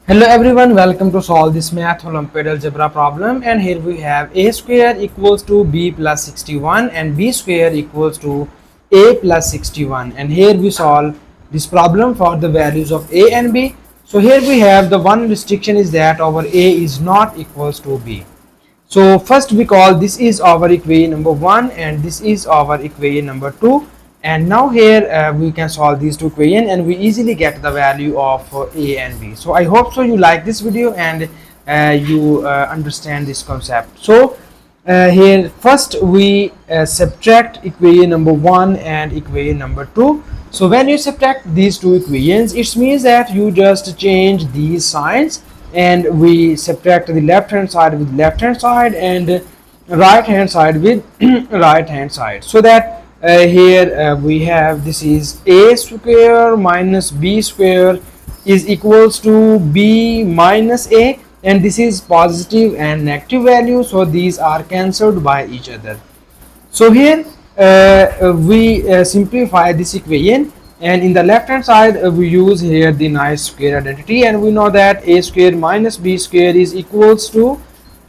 Hello everyone, welcome to solve this math Olympiad algebra problem, and here we have a square equals to b plus 61 and b square equals to a plus 61, and here we solve this problem for the values of a and b. So here we have the one restriction is that our a is not equals to b. So first we call this is our equation number 1 and this is our equation number 2, and now here we can solve these two equations and we easily get the value of a and b. So I hope so you like this video and you understand this concept. So here first we subtract equation number 1 and equation number 2. So when you subtract these two equations, it means that you just change these signs and we subtract the left hand side with left hand side and right hand side with right hand side, so that here we have this is a square minus b square is equals to b minus a, and this is positive and negative value, so these are cancelled by each other. So here we simplify this equation, and in the left hand side we use here the nice square identity, and we know that a square minus b square is equals to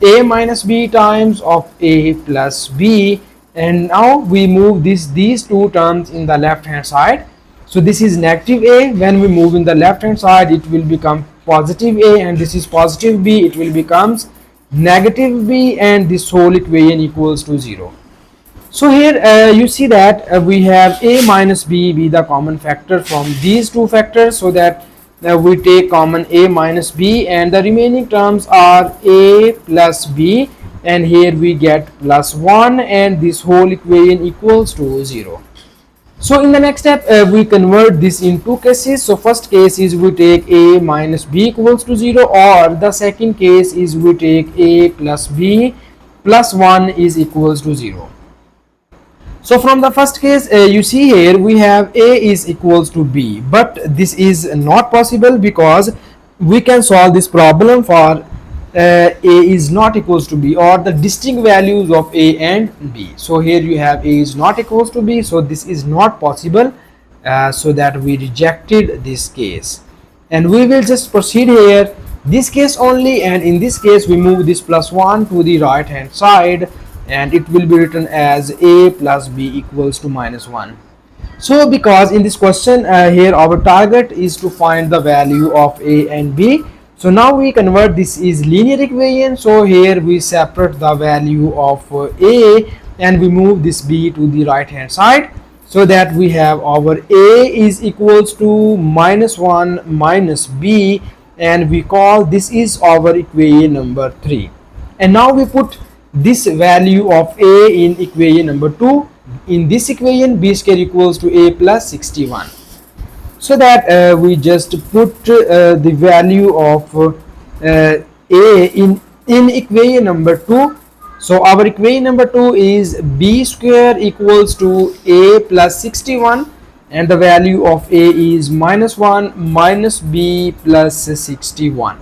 a minus b times of a plus b. And now we move these two terms in the left hand side. So this is negative a, when we move in the left hand side it will become positive a, and this is positive b, it will becomes negative b, and this whole equation equals to 0. So here you see that we have a minus b be the common factor from these two factors, so that we take common a minus b and the remaining terms are a plus b, and here we get plus 1, and this whole equation equals to 0. So in the next step we convert this in two cases. So first case is we take a minus b equals to 0, or the second case is we take a plus b plus 1 is equals to 0. So from the first case you see here we have a is equals to b, but this is not possible because we can solve this problem for a is not equals to b, or the distinct values of a and b. So here you have a is not equals to b, so this is not possible, so that we rejected this case, and we will just proceed here this case only, and in this case we move this plus 1 to the right hand side and it will be written as a plus b equals to minus 1. So because in this question here our target is to find the value of a and b, so now we convert this is linear equation. So here we separate the value of a and we move this b to the right hand side, so that we have our a is equals to minus 1 minus b, and we call this is our equation number 3. And now we put this value of a in equation number 2. In this equation b square equals to a plus 61, so that we just put the value of a in equation number 2. So our equation number 2 is b square equals to a plus 61, and the value of a is minus 1 minus b plus 61.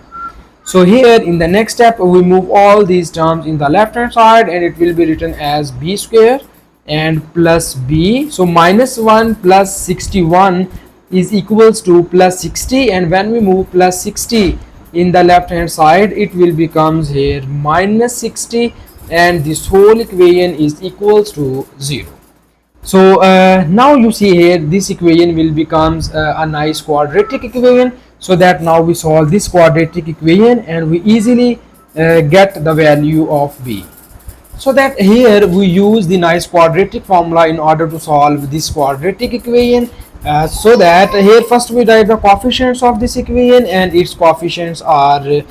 So here in the next step we move all these terms in the left hand side and it will be written as b square and plus b. So minus 1 plus 61 is equals to plus 60, and when we move plus 60 in the left hand side it will becomes here minus 60, and this whole equation is equals to 0. So now you see here this equation will becomes a nice quadratic equation, so that now we solve this quadratic equation and we easily get the value of b. So that here we use the nice quadratic formula in order to solve this quadratic equation. So that here first we write the coefficients of this equation, and its coefficients are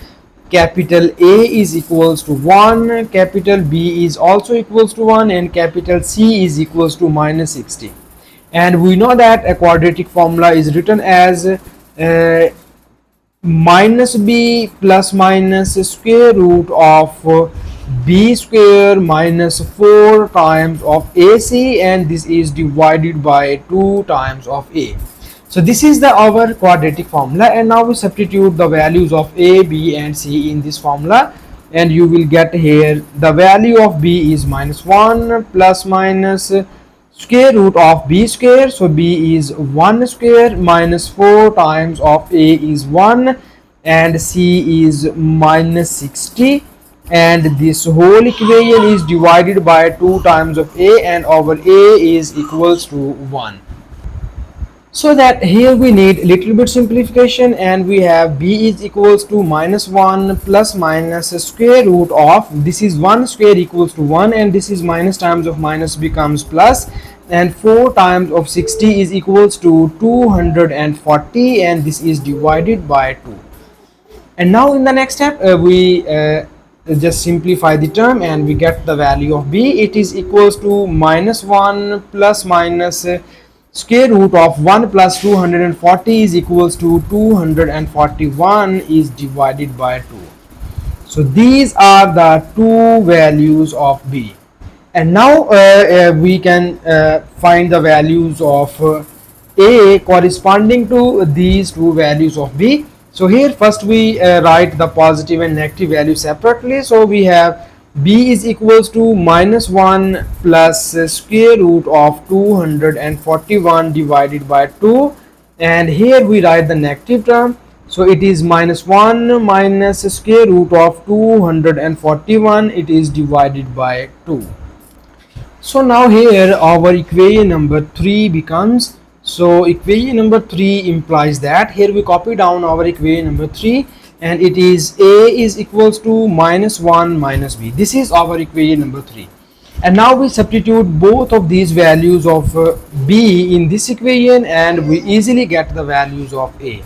capital A is equals to 1, capital B is also equals to 1, and capital C is equals to minus 60. And we know that a quadratic formula is written as minus b plus minus square root of b square minus 4 times of ac, and this is divided by 2 times of a. So this is the our quadratic formula, and now we substitute the values of a, b and c in this formula, and you will get here the value of b is minus 1 plus minus square root of b square. So b is 1 square minus 4 times of a is 1, and C is minus 60, and this whole equation is divided by 2 times of A, and our A is equals to 1. So that here we need little bit simplification, and we have B is equals to minus 1 plus minus square root of, this is 1 square equals to 1, and this is minus times of minus becomes plus, and 4 times of 60 is equals to 240, and this is divided by 2. And now in the next step we just simplify the term, and we get the value of B. It is equals to minus 1 plus minus square root of 1 plus 240 is equals to 241 is divided by 2. So these are the two values of B. And now we can find the values of A corresponding to these two values of B. So here first we write the positive and negative value separately. So we have B is equals to minus 1 plus square root of 241 divided by 2, and here we write the negative term. So it is minus 1 minus square root of 241, it is divided by 2. So now here our equation number 3 becomes, so equation number 3 implies that, here we copy down our equation number 3, and it is A is equals to minus 1 minus B. This is our equation number 3. And now we substitute both of these values of B in this equation, and we easily get the values of A.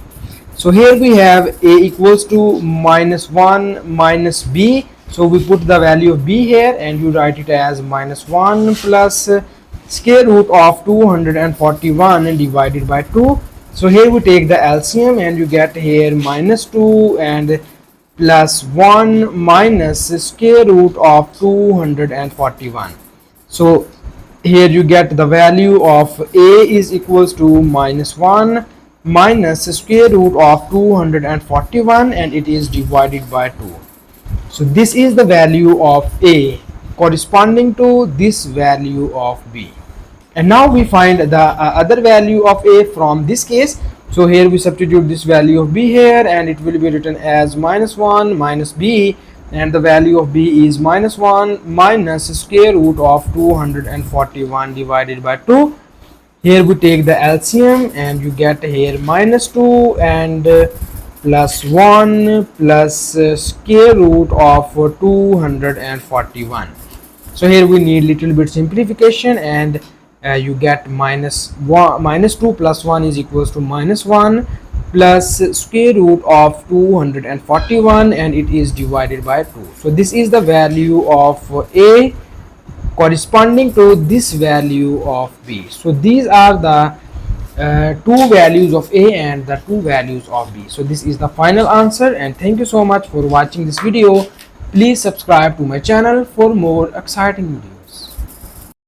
So here we have A equals to minus 1 minus B. So we put the value of B here, and you write it as minus 1 plus square root of 241 divided by 2. So here we take the LCM, and you get here minus 2 and plus 1 minus square root of 241. So here you get the value of A is equals to minus 1 minus square root of 241, and it is divided by 2. So this is the value of A corresponding to this value of B. And now we find the other value of A from this case. So here we substitute this value of B here, and it will be written as minus 1 minus B, and the value of B is minus 1 minus square root of 241 divided by 2. Here we take the LCM, and you get here minus 2 and plus 1 plus square root of 241. So here we need little bit simplification, and you get minus 2 plus 1 is equals to minus 1 plus square root of 241, and it is divided by 2. So this is the value of A corresponding to this value of B. So these are the two values of A and the two values of B. So this is the final answer, and thank you so much for watching this video. Please subscribe to my channel for more exciting videos.